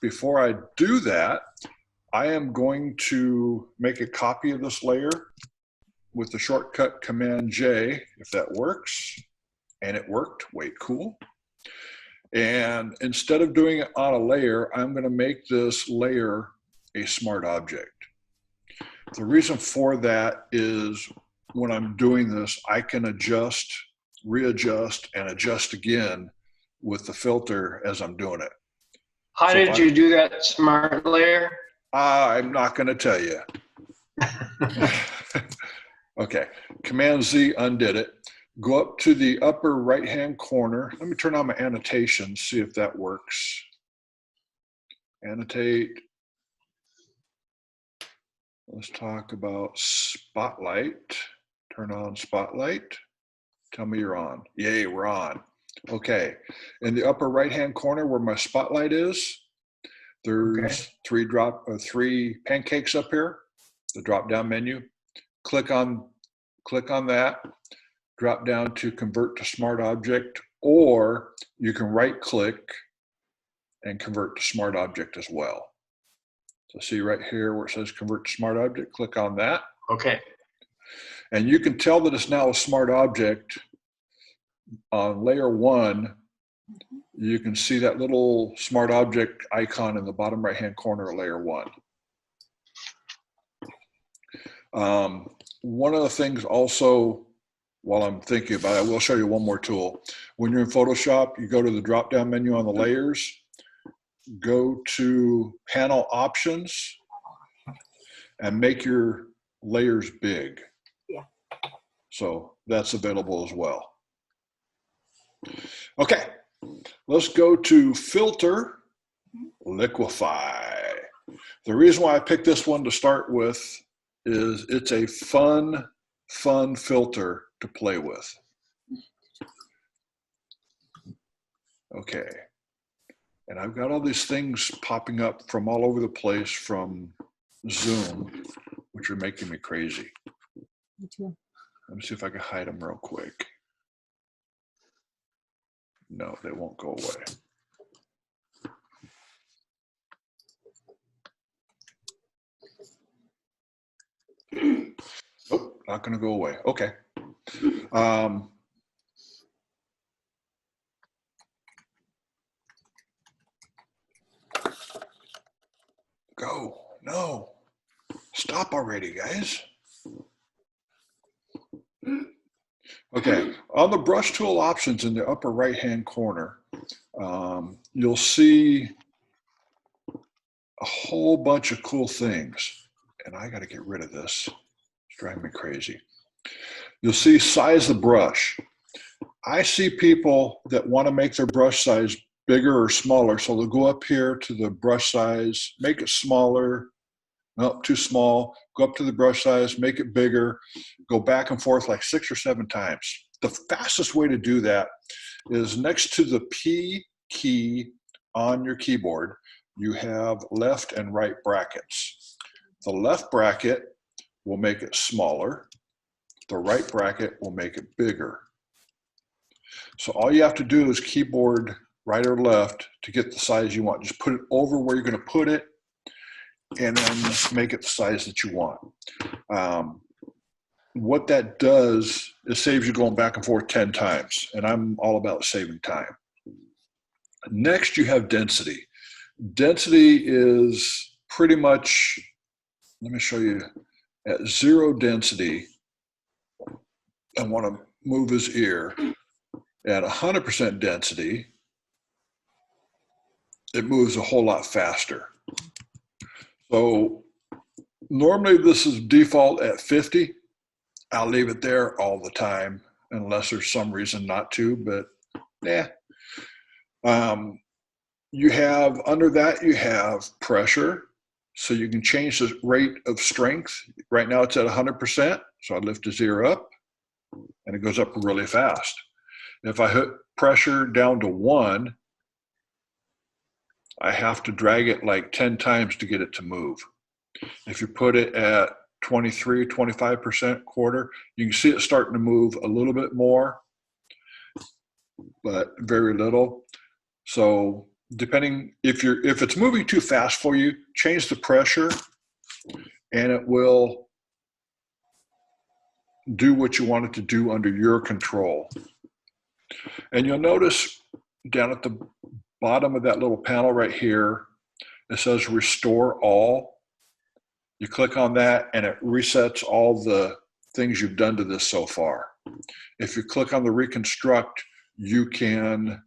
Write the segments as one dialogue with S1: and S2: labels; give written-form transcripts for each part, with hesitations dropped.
S1: before I do that, I am going to make a copy of this layer with the shortcut Command J, if that works. And it worked, way cool. And instead of doing it on a layer, I'm going to make this layer a smart object. The reason for that is when I'm doing this, I can adjust, readjust, and adjust again with the filter as I'm doing it.
S2: How did you do that smart layer?
S1: I'm not going to tell you. Okay, Command Z undid it. Go up to the upper right-hand corner. Let me turn on my annotations, see if that works. Annotate. Let's talk about Spotlight. Turn on Spotlight. Tell me you're on. Yay, we're on. Okay, in the upper right-hand corner where my spotlight is, there's three pancakes up here, the drop-down menu. Click on that. Drop down to Convert to Smart Object, or you can right-click and convert to Smart Object as well. So see right here where it says Convert to Smart Object, click on that.
S2: Okay.
S1: And you can tell that it's now a smart object. On layer 1, you can see that little smart object icon in the bottom right-hand corner of layer 1. One of the things also, while I'm thinking about it, I will show you one more tool. When you're in Photoshop, you go to the drop-down menu on the layers, go to Panel Options, and make your layers big.
S3: Yeah.
S1: So that's available as well. Okay, let's go to Filter, Liquify. The reason why I picked this one to start with is it's a fun filter to play with. Okay, and I've got all these things popping up from all over the place from Zoom, which are making me crazy.
S3: Me too.
S1: Let me see if I can hide them real quick. No, they won't go away. Nope, not going to go away. Okay. Go. No. Stop already, guys. Okay, on the brush tool options in the upper right-hand corner, you'll see a whole bunch of cool things. And I got to get rid of this. It's driving me crazy. You'll see size of brush. I see people that want to make their brush size bigger or smaller. So they'll go up here to the brush size, make it smaller. Nope, too small. Go up to the brush size, make it bigger, go back and forth like 6 or 7 times. The fastest way to do that is next to the P key on your keyboard, you have left and right brackets. The left bracket will make it smaller. The right bracket will make it bigger. So all you have to do is keyboard right or left to get the size you want. Just put it over where you're going to put it, and then make it the size that you want. What that does is saves you going back and forth 10 times, and I'm all about saving time. Next, you have density. Density is pretty much, let me show you, at 0 density, I want to move his ear. At 100% density, it moves a whole lot faster. So normally this is default at 50. I'll leave it there all the time unless there's some reason not to, but yeah. You have, under that, you have pressure. So you can change the rate of strength. Right now it's at 100%. So I lift his ear up and it goes up really fast. If I hit pressure down to 1, I have to drag it like 10 times to get it to move. If you put it at 23, 25% quarter, you can see it starting to move a little bit more, but very little. So depending if it's moving too fast for you, change the pressure and it will do what you want it to do under your control. And you'll notice down at the bottom of that little panel right here, it says restore all. You click on that and it resets all the things you've done to this so far. If you click on the reconstruct, you can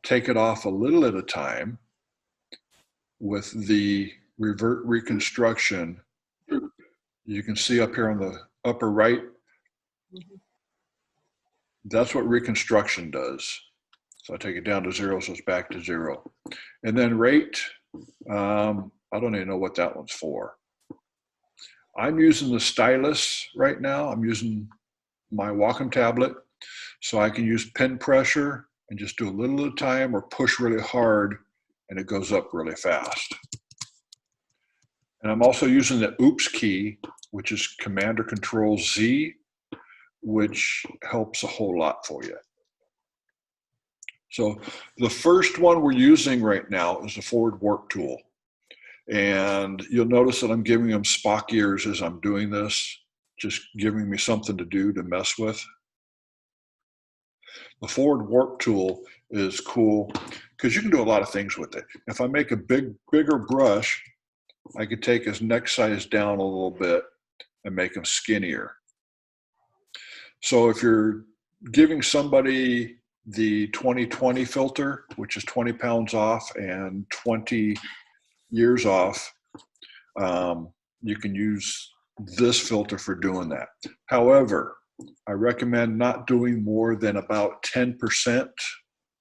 S1: take it off a little at a time. With the revert reconstruction, you can see up here on the upper right, that's what reconstruction does. So I take it down to 0, so it's back to 0. And then rate, I don't even know what that one's for. I'm using the stylus right now. I'm using my Wacom tablet, so I can use pen pressure and just do a little at a time or push really hard and it goes up really fast. And I'm also using the oops key, which is Command or Control Z, which helps a whole lot for you. So the first one we're using right now is the forward warp tool. And you'll notice that I'm giving them Spock ears as I'm doing this, just giving me something to do to mess with. The forward warp tool is cool because you can do a lot of things with it. If I make a bigger brush, I could take his neck size down a little bit and make him skinnier. So if you're giving somebody the 2020 filter, which is 20 pounds off and 20 years off, you can use this filter for doing that. However, I recommend not doing more than about 10%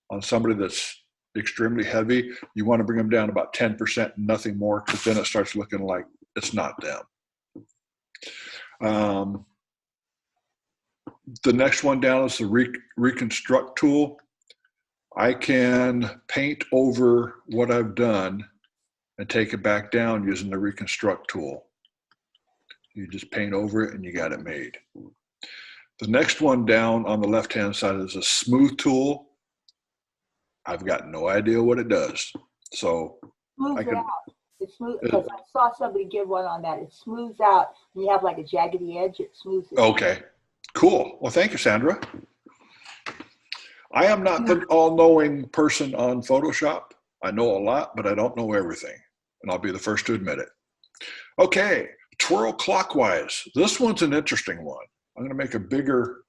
S1: on somebody that's extremely heavy. You want to bring them down about 10%, nothing more, because then it starts looking like it's not them. The next one down is the reconstruct tool. I can paint over what I've done and take it back down using the reconstruct tool. You just paint over it and you got it made. The next one down on the left-hand side is a smooth tool. I've got no idea what it does. So
S3: Smooths it out. It smooths, because I saw somebody give one on that. It smooths out. When you have like a jaggedy edge, it smooths it.
S1: Okay, cool. Well, thank you, Sandra. I am not the all-knowing person on Photoshop. I know a lot, but I don't know everything. And I'll be the first to admit it. Okay, twirl clockwise. This one's an interesting one. I'm going to make a bigger,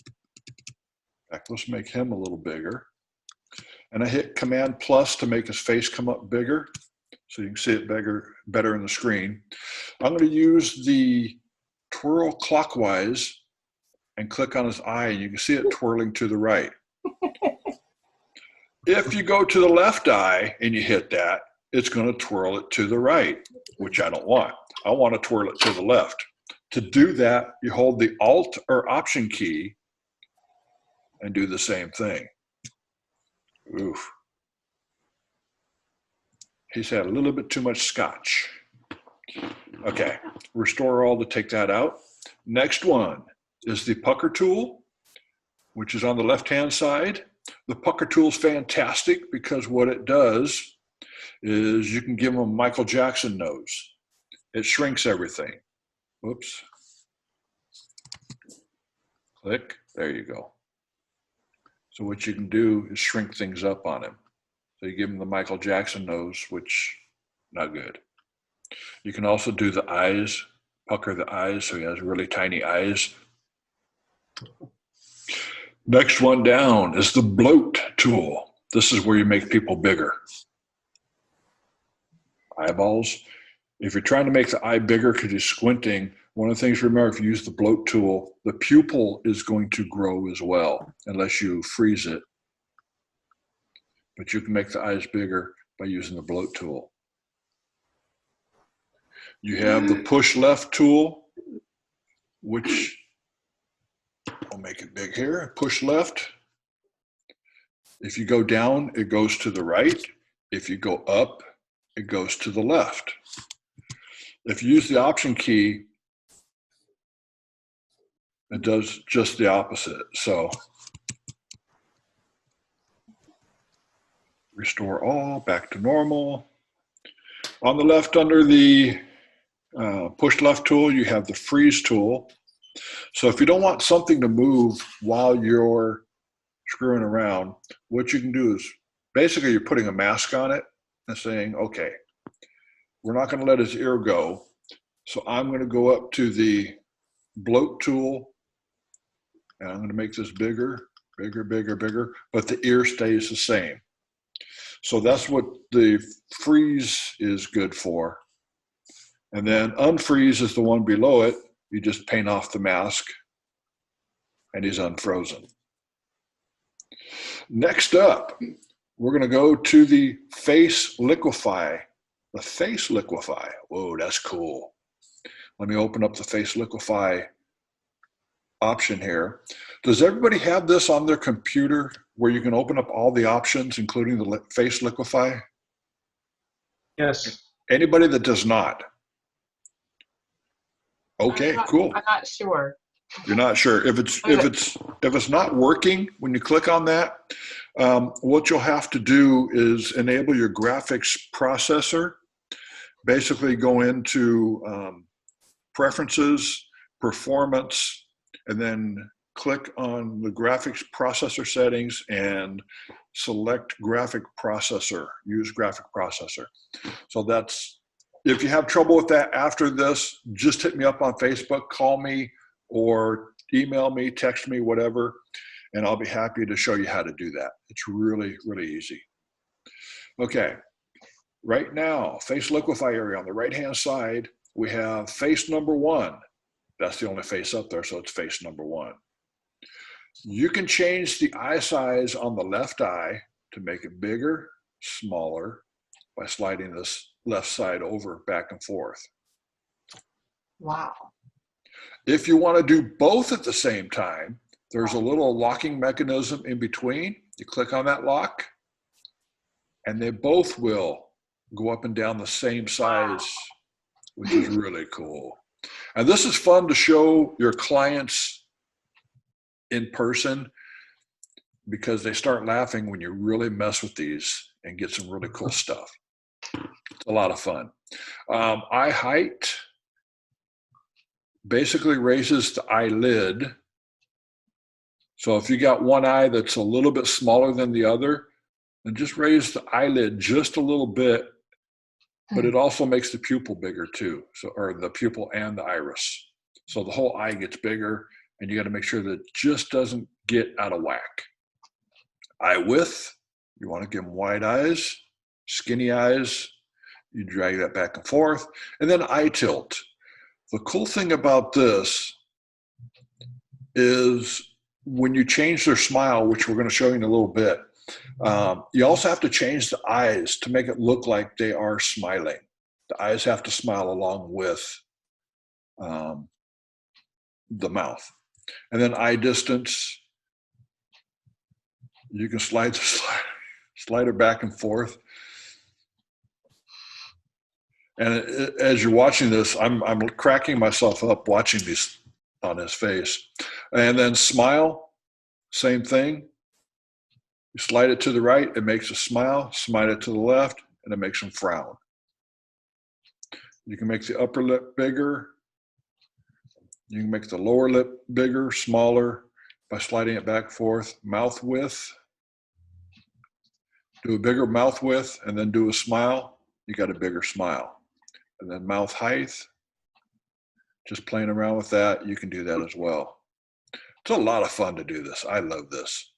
S1: in fact, let's make him a little bigger. And I hit Command plus to make his face come up bigger so you can see it better in the screen. I'm going to use the twirl clockwise and click on his eye, and you can see it twirling to the right. If you go to the left eye and you hit that, it's going to twirl it to the right, which I don't want. I want to twirl it to the left. To do that, you hold the Alt or Option key and do the same thing. Oof. He's had a little bit too much scotch. Okay, restore all to take that out. Next one is the pucker tool, which is on the left-hand side. The pucker tool is fantastic because what it does is you can give them a Michael Jackson nose. It shrinks everything. Whoops. Click, there you go. So what you can do is shrink things up on him. So you give him the Michael Jackson nose, which not good. You can also do the eyes, pucker the eyes so he has really tiny eyes. Next one down is the bloat tool. This is where you make people bigger. Eyeballs. If you're trying to make the eye bigger because you're squinting, one of the things to remember, if you use the bloat tool, the pupil is going to grow as well, unless you freeze it. But you can make the eyes bigger by using the bloat tool. You have the push left tool, which I'll make it big here. Push left. If you go down, it goes to the right. If you go up, it goes to the left. If you use the Option key, it does just the opposite. So Restore all, back to normal. On the left, under the push left tool, you have the freeze tool. So if you don't want something to move while you're screwing around, what you can do is basically you're putting a mask on it and saying, okay, we're not going to let his ear go. So I'm going to go up to the bloat tool and I'm going to make this bigger, bigger, bigger, bigger, but the ear stays the same. So that's what the freeze is good for. And then unfreeze is the one below it. You just paint off the mask and he's unfrozen. Next up, we're going to go to the face liquify. The face liquify. Whoa, that's cool. Let me open up the face liquify option here. Does everybody have this on their computer where you can open up all the options, including the face liquify?
S2: Yes.
S1: Anybody that does not? Okay, cool.
S4: I'm not sure.
S1: You're not sure if it's not working when you click on that. What you'll have to do is enable your graphics processor. Basically, go into preferences, performance, and then click on the graphics processor settings and select graphic processor. Use graphic processor. So that's, if you have trouble with that after this, just hit me up on Facebook, call me, or email me, text me, whatever, and I'll be happy to show you how to do that. It's really, really easy. Okay, right now, face liquify area on the right-hand side, we have face number 1. That's the only face up there, so it's face number 1. You can change the eye size on the left eye to make it bigger, smaller, by sliding this left side over, back and forth.
S4: Wow.
S1: If you want to do both at the same time, there's a little locking mechanism in between. You click on that lock, and they both will go up and down the same size, which is really cool. And this is fun to show your clients in person because they start laughing when you really mess with these and get some really cool stuff. It's a lot of fun. Eye height basically raises the eyelid. So if you got one eye that's a little bit smaller than the other, then just raise the eyelid just a little bit, but it also makes the pupil bigger too. So, or the pupil and the iris. So the whole eye gets bigger, and you got to make sure that it just doesn't get out of whack. Eye width, you want to give them wide eyes, skinny eyes, you drag that back and forth. And then eye tilt. The cool thing about this is when you change their smile, which we're going to show you in a little bit, you also have to change the eyes to make it look like they are smiling. The eyes have to smile along with the mouth. And then eye distance, you can slide it back and forth. And as you're watching this, I'm cracking myself up watching these on his face. And then smile, same thing. You slide it to the right, it makes a smile. Slide it to the left, and it makes him frown. You can make the upper lip bigger. You can make the lower lip bigger, smaller by sliding it back and forth. Mouth width. Do a bigger mouth width and then do a smile. You got a bigger smile. And then mouth height. Just playing around with that, you can do that as well. It's a lot of fun to do this. I love this.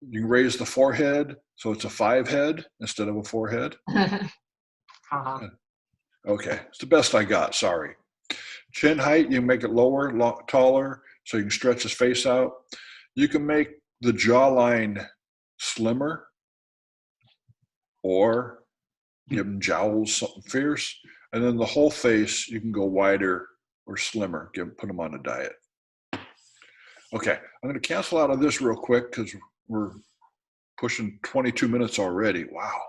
S1: You can raise the forehead, so it's a 5 head instead of a 4 head. Okay, it's the best I got, sorry. Chin height, you can make it lower, taller, so you can stretch his face out. You can make the jawline slimmer or give him jowls, something fierce. And then the whole face, you can go wider or slimmer, put him on a diet. Okay, I'm going to cancel out of this real quick because we're pushing 22 minutes already. Wow.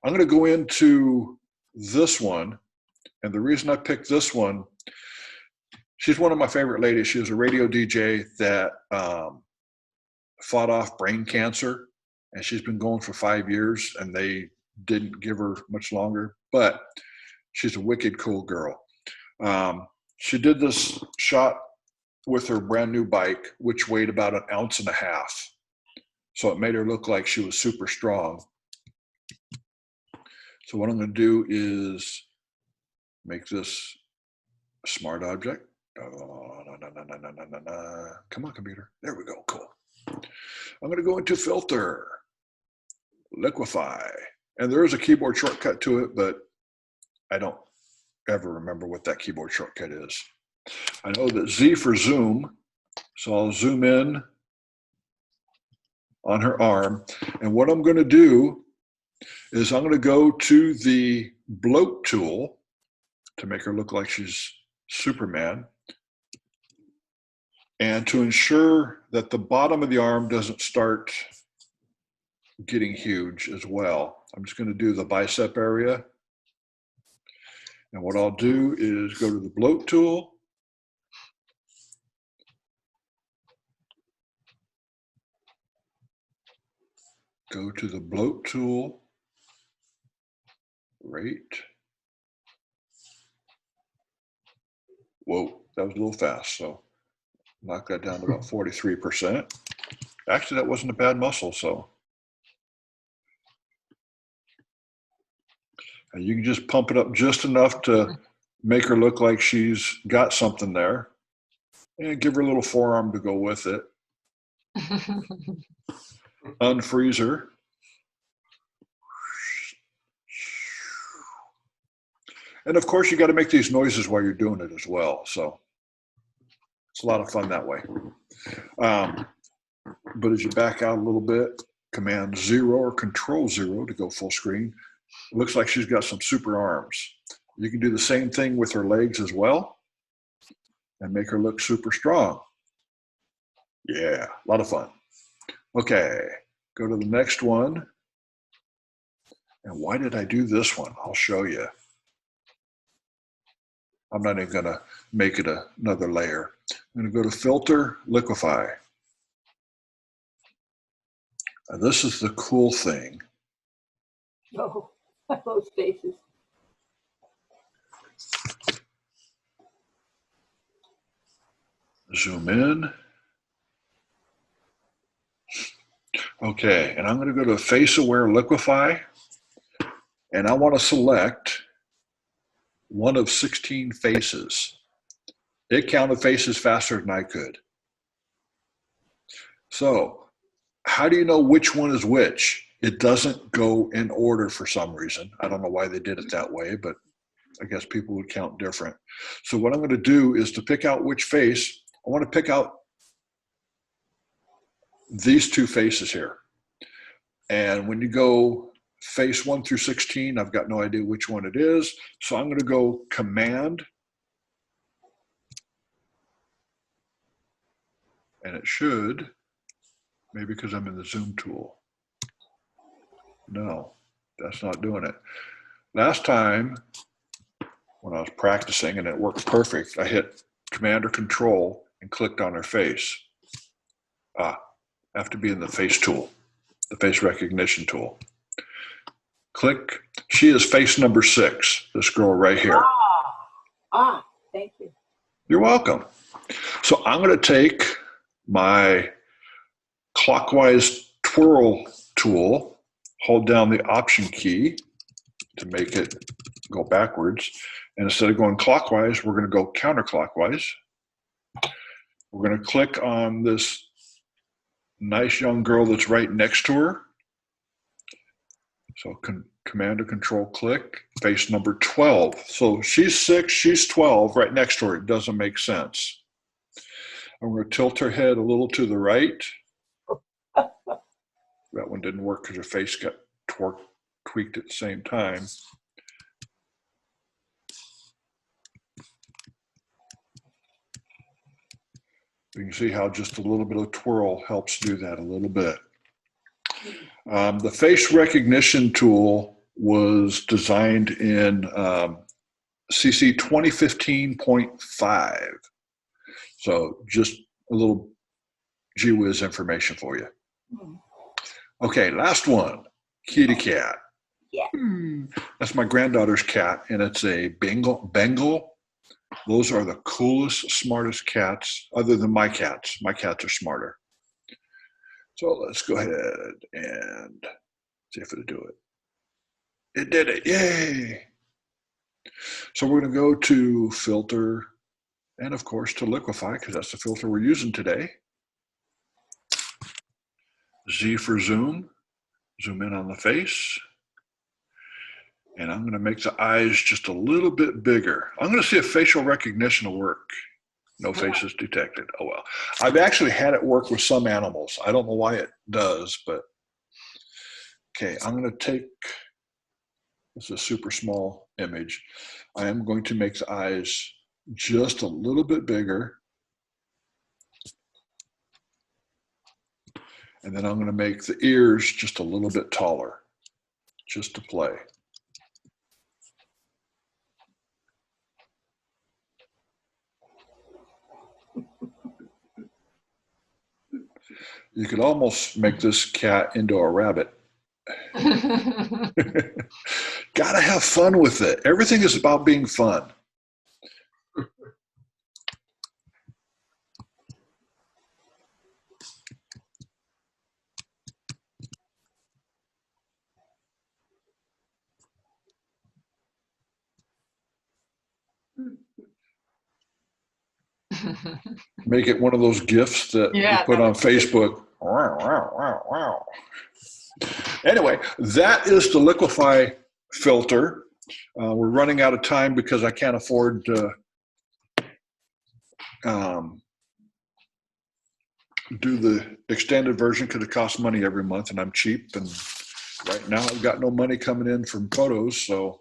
S1: I'm going to go into this one. And the reason I picked this one, she's one of my favorite ladies. She was a radio DJ that fought off brain cancer. and she's been going for 5 years, and they didn't give her much longer, but she's a wicked cool girl. She did this shot with her brand new bike, which weighed about 1.5 ounces. So it made her look like she was super strong. So what I'm going to do is make this a smart object. Come on, computer. There we go. Cool. I'm going to go into Filter, Liquify. And there is a keyboard shortcut to it, but I don't ever remember what that keyboard shortcut is. I know that Z for zoom, so I'll zoom in on her arm. And what I'm going to do is I'm going to go to the bloat tool to make her look like she's Superman. And to ensure that the bottom of the arm doesn't start getting huge as well, I'm just going to do the bicep area. And what I'll do is go to the bloat tool. Go to the bloat tool. Right. Whoa, that was a little fast. So knock that down to about 43%. Actually, that wasn't a bad muscle. So and you can just pump it up just enough to make her look like she's got something there, and give her a little forearm to go with it. Unfreeze her. And of course, you got to make these noises while you're doing it as well. So it's a lot of fun that way. But as you back out a little bit, Command 0 or Control 0 to go full screen. It looks like she's got some super arms. You can do the same thing with her legs as well and make her look super strong. Yeah, a lot of fun. Okay, go to the next one. And why did I do this one? I'll show you. I'm not even gonna make it another layer. I'm gonna go to Filter, Liquify. And this is the cool thing.
S3: Oh, those faces.
S1: Zoom in. Okay, and I'm gonna go to Face Aware Liquify, and I wanna select one of 16 faces. It counted faces faster than I could. So how do you know which one is which? It doesn't go in order for some reason. I don't know why they did it that way, but I guess people would count different. So what I'm going to do is to pick out which face, I want to pick out these two faces here. And when you go face 1 through 16, I've got no idea which one it is. So I'm going to go Command, and it should, maybe because I'm in the zoom tool. No, that's not doing it. Last time when I was practicing and it worked perfect, I hit Command or Control and clicked on her face. I have to be in the face tool, the face recognition tool. Click. She is face number 6, this girl right here.
S3: Thank you.
S1: You're welcome. So I'm going to take my clockwise twirl tool, hold down the Option key to make it go backwards. And instead of going clockwise, we're going to go counterclockwise. We're going to click on this nice young girl that's right next to her. So Command or Control click, face number 12. So she's 6, she's 12, right next to her. It doesn't make sense. I'm going to tilt her head a little to the right. That one didn't work because her face got tweaked at the same time. You can see how just a little bit of twirl helps do that a little bit. The face recognition tool was designed in CC 2015.5. So just a little gee whiz information for you. Okay, last one, kitty cat.
S4: Hmm.
S1: That's my granddaughter's cat, and it's a Bengal. Those are the coolest, smartest cats, other than my cats. My cats are smarter. So let's go ahead and see if it'll do it. It did it, yay! So we're gonna go to filter, and of course to liquify, because that's the filter we're using today. Z for zoom, zoom in on the face. And I'm gonna make the eyes just a little bit bigger. I'm gonna see if facial recognition will work. No faces detected, oh well. I've actually had it work with some animals. I don't know why it does, but. Okay, I'm gonna take, this is a super small image. I am going to make the eyes just a little bit bigger. And then I'm gonna make the ears just a little bit taller, just to play. You could almost make this cat into a rabbit. Gotta have fun with it. Everything is about being fun. Make it one of those GIFs that
S4: Yeah,
S1: you put
S4: that
S1: on
S4: would be good.
S1: Facebook. Wow, wow, wow, wow. Anyway, that is the Liquify filter. We're running out of time because I can't afford to do the extended version because it costs money every month and I'm cheap. And right now I've got no money coming in from photos, so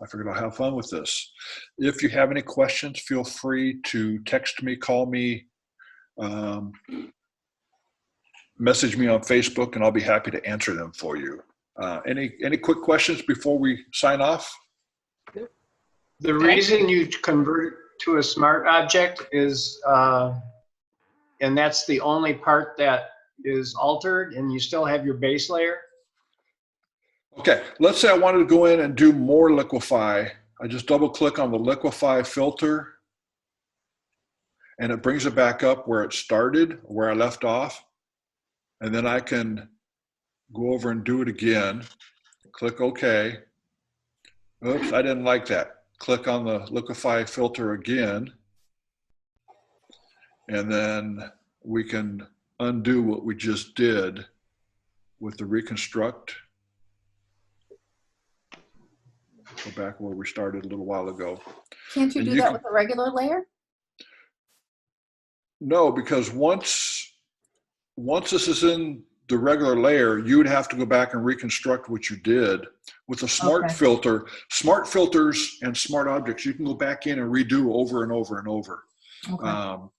S1: I figured I'll have fun with this. If you have any questions, feel free to text me, call me, message me on Facebook, and I'll be happy to answer them for you. Any quick questions before we sign off?
S2: The reason you convert to a smart object is, and that's the only part that is altered, and you still have your base layer?
S1: Okay, let's say I wanted to go in and do more Liquify. I just double click on the Liquify filter and it brings it back up where it started, where I left off. And then I can go over and do it again. Click OK. Oops, I didn't like that. Click on the Liquify filter again. And then we can undo what we just did with the reconstruct. Go back where we started a little while ago.
S5: Can't you
S1: And
S5: do that with a regular layer?
S1: No, because once this is in the regular layer, you would have to go back and reconstruct what you did. With a smart
S5: Okay.
S1: filter, smart filters and smart objects, you can go back in and redo over and over and over.
S5: Okay.
S1: In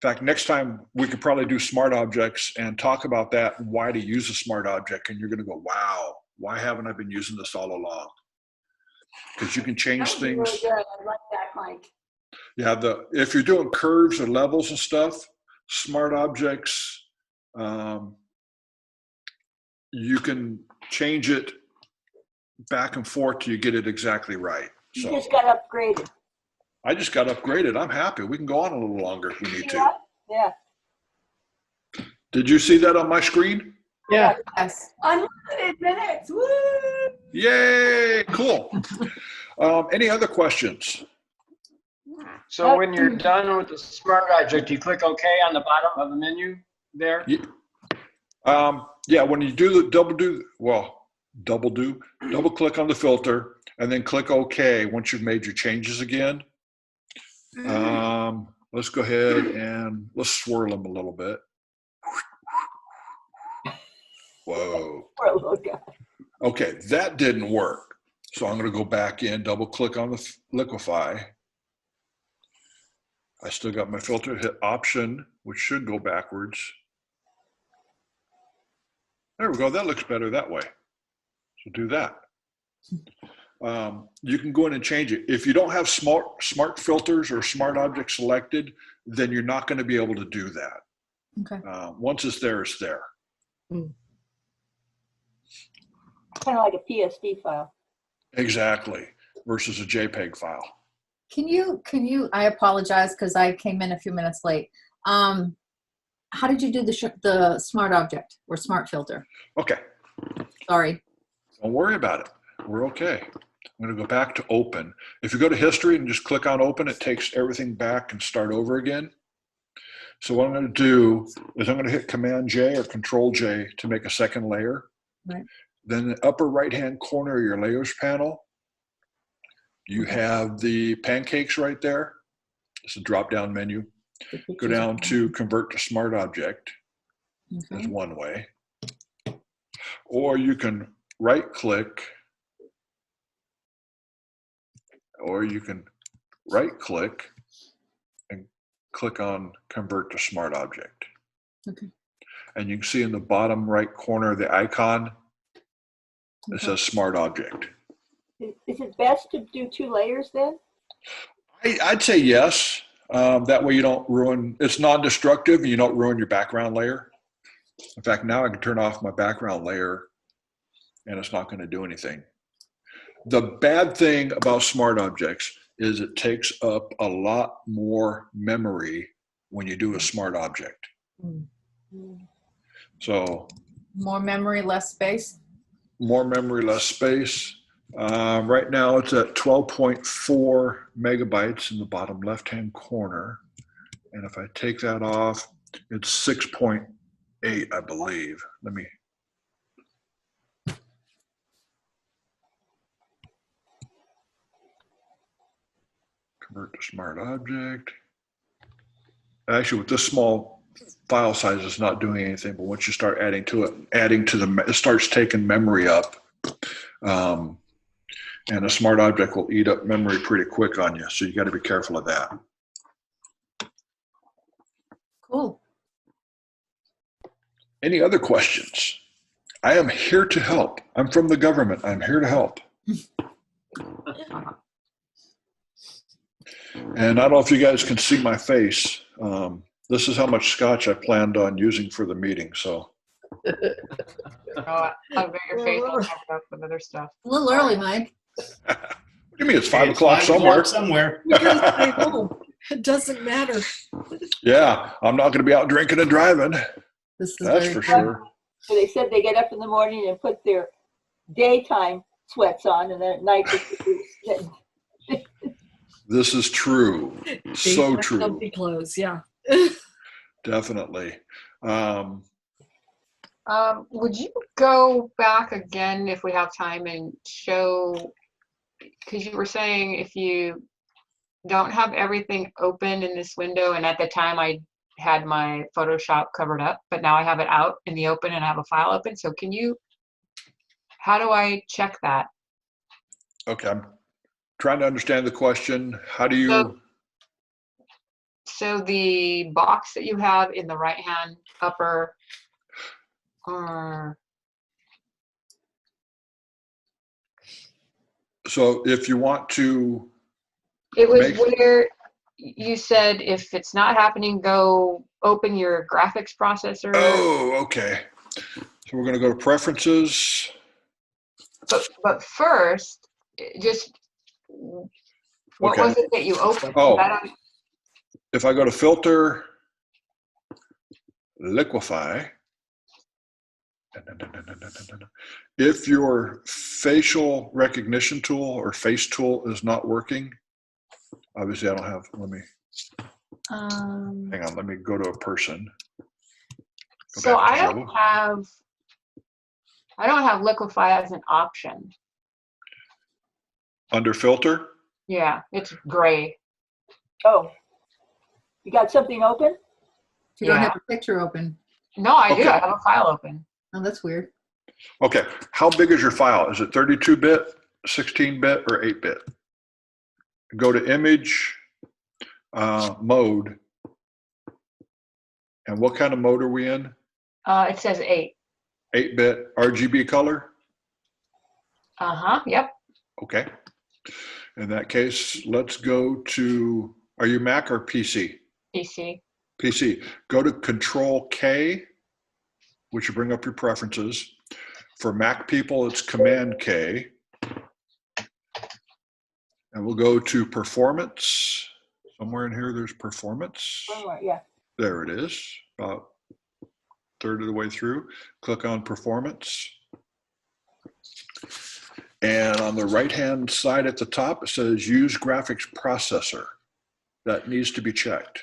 S1: fact, next time we could probably do smart objects and talk about that and why to use a smart object. And you're going to go, wow, why haven't I been using this all along? Because you can change
S3: That would be
S1: things.
S3: really good. I like that, Mike.
S1: Yeah, if you're doing curves or levels and stuff, smart objects, you can change it back and forth till you get it exactly right.
S3: You
S1: So
S3: just got upgraded.
S1: I just got upgraded. I'm happy. We can go on a little longer if we need to.
S3: Yeah. Yeah.
S1: Did you see that on my screen?
S2: Yeah.
S5: Yes.
S3: Unlimited minutes. Woo!
S1: Yay, cool. Any other questions?
S2: So when you're done with the smart object, you click OK on the bottom of the menu there?
S1: Yeah, when you do the double click on the filter and then click OK once you've made your changes again. Let's go ahead and let's swirl them a little bit. Whoa.
S3: For a little guy.
S1: Okay, that didn't work. So I'm going to go back in, double click on the Liquify. I still got my filter, hit Option, which should go backwards. There we go. That looks better that way. So do that. You can go in and change it. If you don't have smart filters or smart objects selected, then you're not going to be able to do that.
S5: Okay.
S1: Once it's there, it's there.
S4: Mm.
S3: kind of like a PSD file.
S1: Exactly, versus a JPEG file.
S5: Can you, I apologize because I came in a few minutes late. How did you do the smart object or smart filter?
S1: Okay,
S5: Sorry.
S1: don't worry about it. We're okay. I'm going to go back to open. If you go to history and just click on open, it takes everything back and start over again. So what I'm going to do is I'm going to hit Command J or Control J to make a second layer.
S5: Right.
S1: Then the upper right-hand corner of your layers panel, you have the pancakes right there. It's a drop-down menu. Go down to Convert to Smart Object. That's one way. Or you can right-click, and click on Convert to Smart Object.
S5: Okay.
S1: And you can see in the bottom right corner of the icon, it
S5: Okay.
S1: says Smart Object.
S3: Is it best to do 2 layers then?
S1: I'd say yes. That way you don't ruin, it's non-destructive and you don't ruin your background layer. In fact, now I can turn off my background layer and it's not going to do anything. The bad thing about smart objects is it takes up a lot more memory when you do a smart object. So
S5: More memory, less space.
S1: more memory, less space. Right now it's at 12.4 megabytes in the bottom left-hand corner. And if I take that off, it's 6.8, I believe. Let me. Convert to smart object. Actually, with this small file size, it's not doing anything, but once you start adding to it, it starts taking memory up. And a smart object will eat up memory pretty quick on you. So you got to be careful of that.
S5: Cool.
S1: Any other questions? I am here to help. I'm from the government. I'm here to help. And I don't know if you guys can see my face. This is how much scotch I planned on using for the meeting. So
S4: Oh, I've got your face all covered up with other stuff.
S5: A little early, Mike.
S1: what do you mean it's 5
S6: It's
S1: o'clock
S6: 5
S1: somewhere?
S6: o'clock somewhere.
S7: We gotta stay home. It doesn't matter.
S1: Yeah, I'm not going to be out drinking and driving.
S5: This is
S1: That's
S5: very
S1: for
S5: cool.
S1: sure.
S3: So they said they get up in the morning and put their daytime sweats on, and then at night
S1: This is true. So true.
S7: Comfy clothes, yeah.
S1: Definitely.
S4: Would you go back again if we have time and show, because you were saying if you don't have everything open in this window, and at the time I had my Photoshop covered up, but now I have it out in the open and I have a file open. So how do I check that?
S1: Okay, I'm trying to understand the question. How do you?
S4: So the box that you have in the right-hand upper,
S1: So if you want to,
S4: it was
S1: Make-
S4: where you said if it's not happening, go open your graphics processor.
S1: oh, okay. So we're going to go to preferences.
S4: But first, just what
S1: Okay.
S4: was it that you opened?
S1: Oh.
S4: I don't-
S1: If I go to filter, liquify, if your facial recognition tool or face tool is not working, obviously I don't have, hang on, let me go to a person. Go
S4: So
S1: back to
S4: I don't have Liquify as an option.
S1: Under filter,
S4: Yeah, it's gray.
S3: Oh, you got something open?
S5: You don't
S4: Yeah.
S5: have a picture open.
S4: No, I do.
S1: Okay.
S4: I have a file open.
S5: Oh, that's weird.
S1: okay, how big is your file? Is it 32-bit, 16-bit, or 8-bit? Go to image mode. And what kind of mode are we in?
S4: It says 8.
S1: 8-bit RGB color?
S4: Yep.
S1: Okay. In that case, let's go to, are you Mac or PC?
S4: PC.
S1: PC. Go to Control K, which will bring up your preferences. For Mac people, it's Command K. And we'll go to performance. Somewhere in here, there's performance.
S3: Oh, yeah.
S1: There it is, about a third of the way through. Click on performance. And on the right-hand side at the top, it says use graphics processor. That needs to be checked.